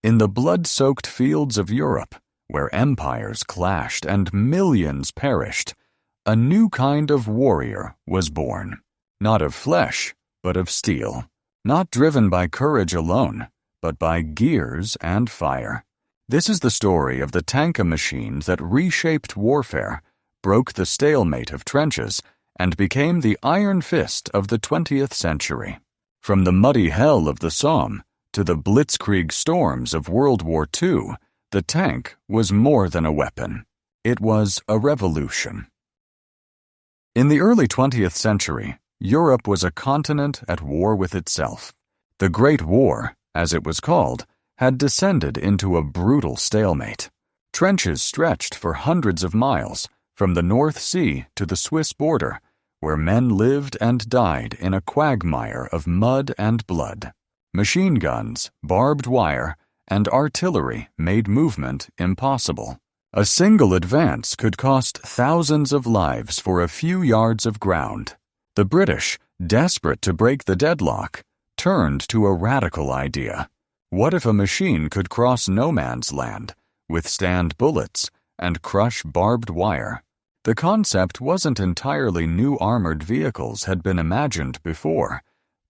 In the blood-soaked fields of Europe, where empires clashed and millions perished, a new kind of warrior was born, not of flesh, but of steel, not driven by courage alone, but by gears and fire. This is the story of the tanka machine that reshaped warfare, broke the stalemate of trenches, and became the iron fist of the 20th century. From the muddy hell of the Somme to the Blitzkrieg storms of World War II, the tank was more than a weapon. It was a revolution. In the early 20th century, Europe was a continent at war with itself. The Great War, as it was called, had descended into a brutal stalemate. Trenches stretched for hundreds of miles, from the North Sea to the Swiss border, where men lived and died in a quagmire of mud and blood. Machine guns, barbed wire, and artillery made movement impossible. A single advance could cost thousands of lives for a few yards of ground. The British, desperate to break the deadlock, turned to a radical idea. What if a machine could cross no man's land, withstand bullets, and crush barbed wire? The concept wasn't entirely new. Armored vehicles had been imagined before,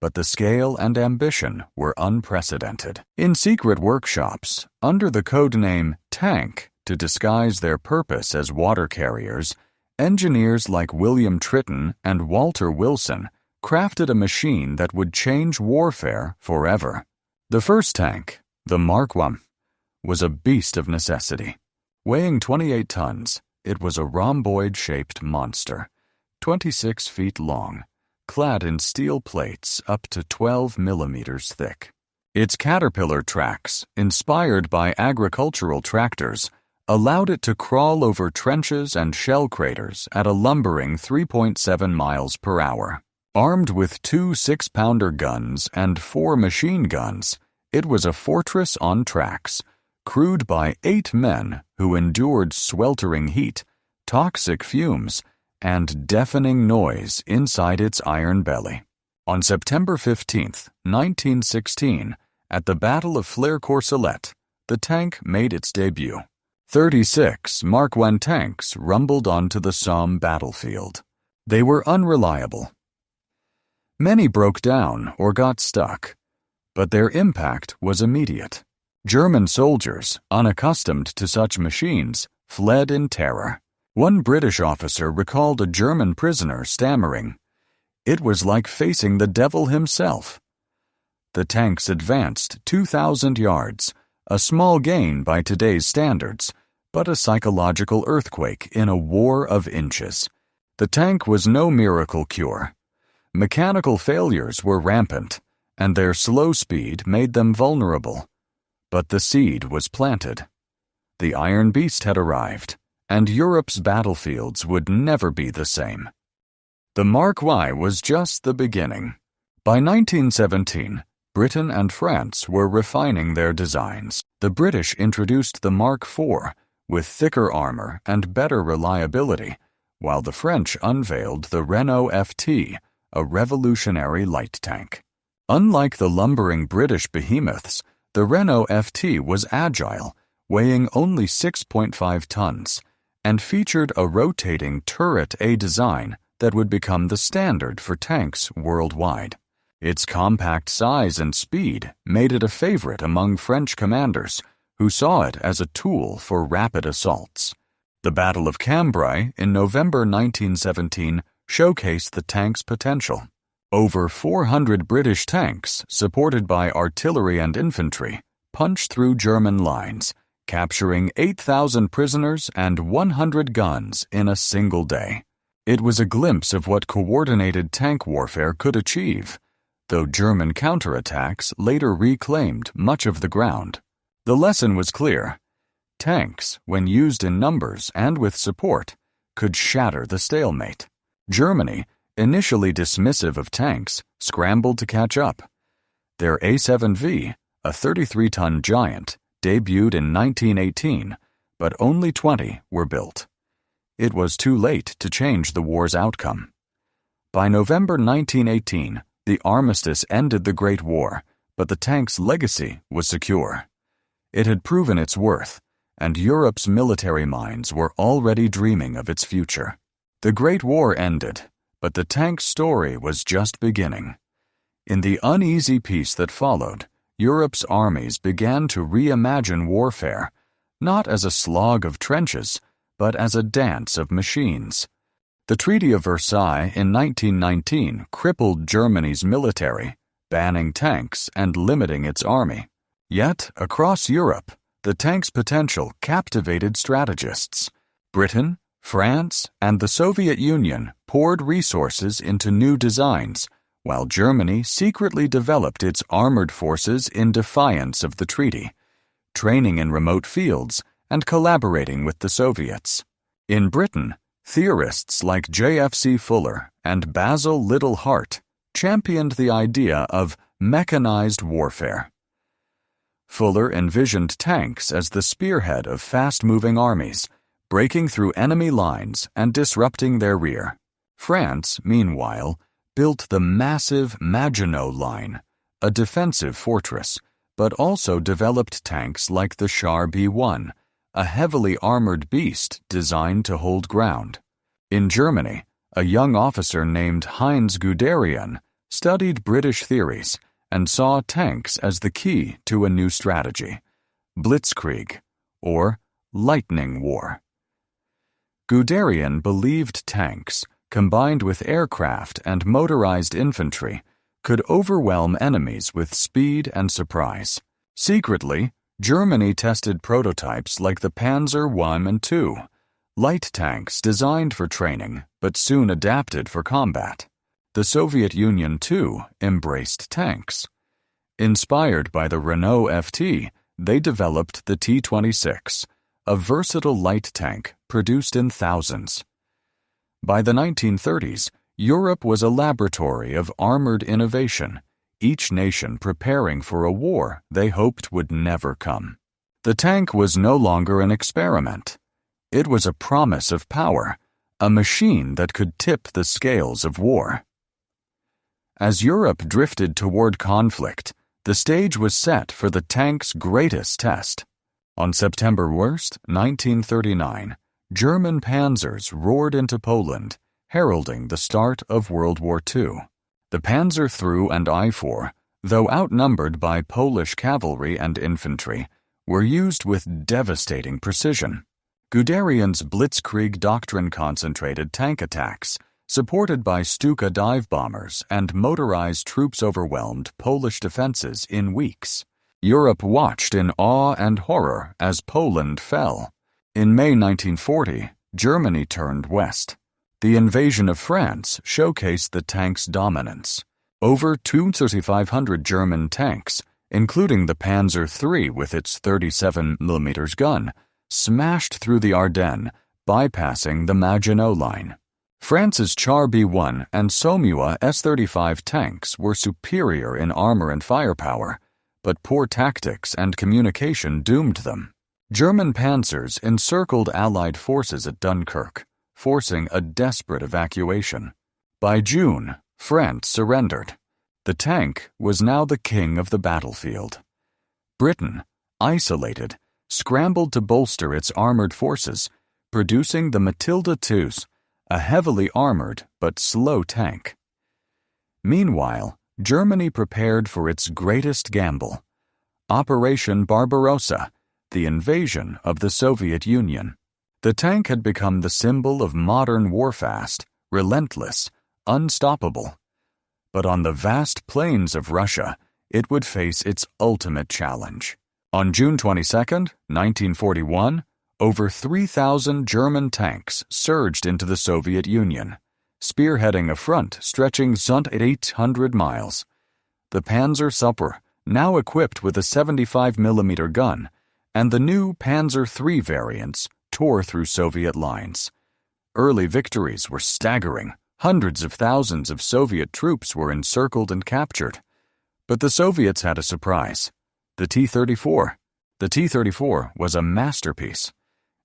but the scale and ambition were unprecedented. In secret workshops, under the code name Tank, to disguise their purpose as water carriers, engineers like William Tritton and Walter Wilson crafted a machine that would change warfare forever. The first tank, the Mark I, was a beast of necessity. Weighing 28 tons, it was a rhomboid-shaped monster, 26 feet long, clad in steel plates up to 12 millimeters thick. Its caterpillar tracks, inspired by agricultural tractors, allowed it to crawl over trenches and shell craters at a lumbering 3.7 miles per hour. Armed with 2 6-pounder guns and 4 machine guns, it was a fortress on tracks, crewed by 8 men who endured sweltering heat, toxic fumes, and deafening noise inside its iron belly. On September 15, 1916, at the Battle of Flers-Courcelette, the tank made its debut. 36 Mark I tanks rumbled onto the Somme battlefield. They were unreliable. Many broke down or got stuck, but their impact was immediate. German soldiers, unaccustomed to such machines, fled in terror. One British officer recalled a German prisoner stammering, "It was like facing the devil himself." The tanks advanced 2,000 yards, a small gain by today's standards, but a psychological earthquake in a war of inches. The tank was no miracle cure. Mechanical failures were rampant, and their slow speed made them vulnerable. But the seed was planted. The Iron Beast had arrived, and Europe's battlefields would never be the same. The Mark I was just the beginning. By 1917, Britain and France were refining their designs. The British introduced the Mark IV, with thicker armor and better reliability, while the French unveiled the Renault FT, a revolutionary light tank. Unlike the lumbering British behemoths, the Renault FT was agile, weighing only 6.5 tons, and featured a rotating turret A design that would become the standard for tanks worldwide. Its compact size and speed made it a favorite among French commanders, who saw it as a tool for rapid assaults. The Battle of Cambrai in November 1917 showcased the tank's potential. Over 400 British tanks, supported by artillery and infantry, punched through German lines, capturing 8,000 prisoners and 100 guns in a single day. It was a glimpse of what coordinated tank warfare could achieve, though German counterattacks later reclaimed much of the ground. The lesson was clear. Tanks, when used in numbers and with support, could shatter the stalemate. Germany, initially dismissive of tanks, scrambled to catch up. Their A7V, a 33-ton giant, debuted in 1918, but only 20 were built. It was too late to change the war's outcome. By November 1918, the armistice ended the Great War, but the tank's legacy was secure. It had proven its worth, and Europe's military minds were already dreaming of its future. The Great War ended, but the tank story was just beginning. In the uneasy peace that followed, Europe's armies began to reimagine warfare, not as a slog of trenches, but as a dance of machines. The Treaty of Versailles in 1919 crippled Germany's military, banning tanks and limiting its army. Yet, across Europe, the tank's potential captivated strategists. Britain, France, and the Soviet Union poured resources into new designs, while Germany secretly developed its armored forces in defiance of the treaty, training in remote fields and collaborating with the Soviets. In Britain, theorists like J.F.C. Fuller and Basil Liddell Hart championed the idea of mechanized warfare. Fuller envisioned tanks as the spearhead of fast-moving armies, breaking through enemy lines and disrupting their rear. France, meanwhile, built the massive Maginot Line, a defensive fortress, but also developed tanks like the Char B-1, a heavily armored beast designed to hold ground. In Germany, a young officer named Heinz Guderian studied British theories and saw tanks as the key to a new strategy, Blitzkrieg, or lightning war. Guderian believed tanks, combined with aircraft and motorized infantry, could overwhelm enemies with speed and surprise. Secretly, Germany tested prototypes like the Panzer I and II, light tanks designed for training but soon adapted for combat. The Soviet Union, too, embraced tanks. Inspired by the Renault FT, they developed the T-26, a versatile light tank produced in thousands. By the 1930s, Europe was a laboratory of armored innovation, each nation preparing for a war they hoped would never come. The tank was no longer an experiment. It was a promise of power, a machine that could tip the scales of war. As Europe drifted toward conflict, the stage was set for the tank's greatest test. On September 1st, 1939, German panzers roared into Poland, heralding the start of World War II. The Panzer III and I-4, though outnumbered by Polish cavalry and infantry, were used with devastating precision. Guderian's Blitzkrieg doctrine concentrated tank attacks, supported by Stuka dive bombers and motorized troops overwhelmed Polish defenses in weeks. Europe watched in awe and horror as Poland fell. In May 1940, Germany turned west. The invasion of France showcased the tank's dominance. Over 2,500 German tanks, including the Panzer III with its 37mm gun, smashed through the Ardennes, bypassing the Maginot Line. France's Char B-1 and Saumur S-35 tanks were superior in armor and firepower, but poor tactics and communication doomed them. German panzers encircled Allied forces at Dunkirk, forcing a desperate evacuation. By June, France surrendered. The tank was now the king of the battlefield. Britain, isolated, scrambled to bolster its armored forces, producing the Matilda II, a heavily armored but slow tank. Meanwhile, Germany prepared for its greatest gamble, Operation Barbarossa, the invasion of the Soviet Union. The tank had become the symbol of modern warfast, relentless, unstoppable. But on the vast plains of Russia, it would face its ultimate challenge. On June 22, 1941, over 3,000 German tanks surged into the Soviet Union, spearheading a front stretching some 800 miles. The Panzer Super, now equipped with a 75mm gun, and the new Panzer III variants tore through Soviet lines. Early victories were staggering. Hundreds of thousands of Soviet troops were encircled and captured. But the Soviets had a surprise. The T-34. The T-34 was a masterpiece.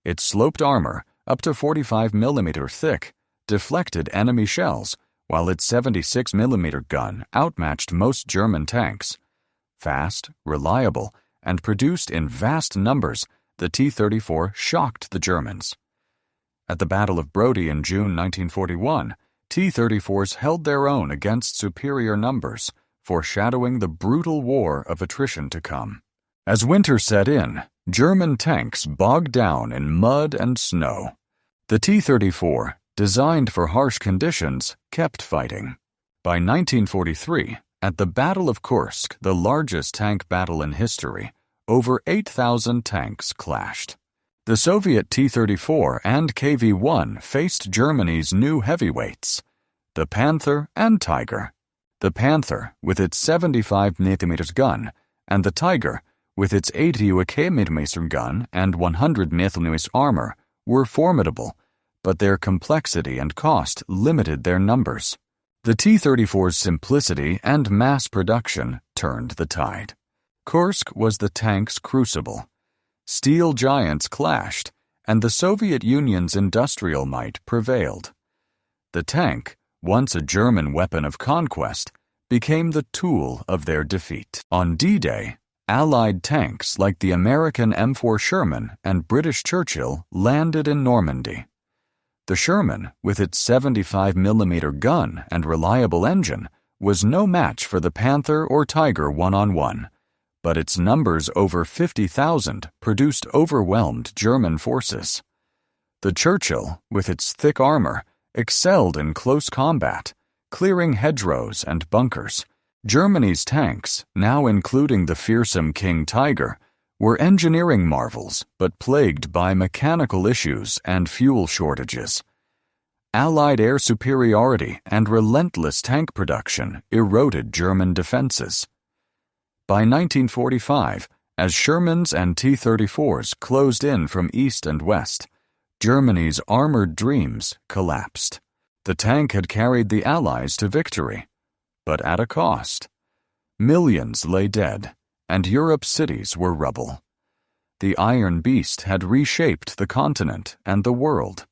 Its sloped armor, up to 45mm thick, deflected enemy shells, while its 76mm gun outmatched most German tanks. Fast, reliable, and produced in vast numbers, the T-34 shocked the Germans. At the Battle of Brody in June 1941, T-34s held their own against superior numbers, foreshadowing the brutal war of attrition to come. As winter set in, German tanks bogged down in mud and snow. The T-34, designed for harsh conditions, kept fighting. By 1943, at the Battle of Kursk, the largest tank battle in history, over 8,000 tanks clashed. The Soviet T-34 and KV-1 faced Germany's new heavyweights, the Panzer and Tiger. The Panzer, with its 75 mm gun, and the Tiger, with its 80 mm gun and 100 mm armor, were formidable, but their complexity and cost limited their numbers. The T-34's simplicity and mass production turned the tide. Kursk was the tank's crucible. Steel giants clashed, and the Soviet Union's industrial might prevailed. The tank, once a German weapon of conquest, became the tool of their defeat. On D-Day, Allied tanks like the American M4 Sherman and British Churchill landed in Normandy. The Sherman, with its 75 mm gun and reliable engine, was no match for the Panther or Tiger one-on-one, but its numbers over 50,000 produced overwhelmed German forces. The Churchill, with its thick armor, excelled in close combat, clearing hedgerows and bunkers. Germany's tanks, now including the fearsome King Tiger, were engineering marvels but plagued by mechanical issues and fuel shortages. Allied air superiority and relentless tank production eroded German defenses. By 1945, as Shermans and T-34s closed in from east and west, Germany's armored dreams collapsed. The tank had carried the Allies to victory, but at a cost. Millions lay dead, and Europe's cities were rubble. The Iron Beast had reshaped the continent and the world.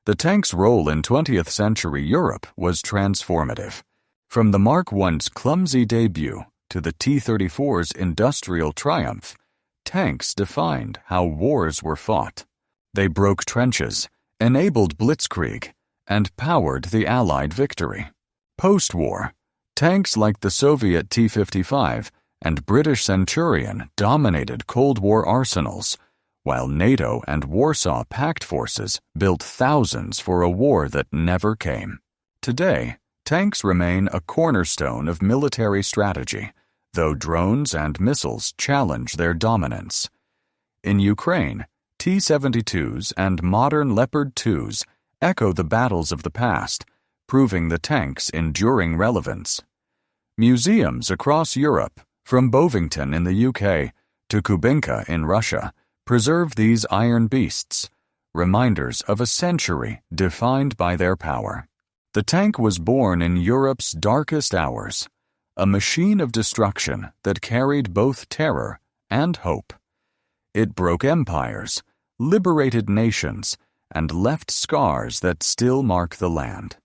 The tank's role in 20th century Europe was transformative. From the Mark I's clumsy debut to the T-34's industrial triumph, tanks defined how wars were fought. They broke trenches, enabled Blitzkrieg, and powered the Allied victory. Post-war, tanks like the Soviet T-55 and British Centurion dominated Cold War arsenals, while NATO and Warsaw Pact forces built thousands for a war that never came. Today, tanks remain a cornerstone of military strategy, though drones and missiles challenge their dominance. In Ukraine, T-72s and modern Leopard 2s echo the battles of the past, proving the tank's enduring relevance. Museums across Europe, from Bovington in the UK to Kubinka in Russia, preserve these iron beasts, reminders of a century defined by their power. The tank was born in Europe's darkest hours, a machine of destruction that carried both terror and hope. It broke empires, liberated nations, and left scars that still mark the land.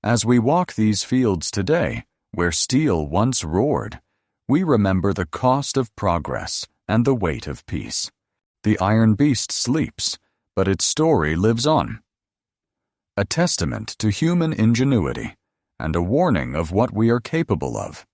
As we walk these fields today, where steel once roared, we remember the cost of progress and the weight of peace. The Iron Beast sleeps, but its story lives on. A testament to human ingenuity and a warning of what we are capable of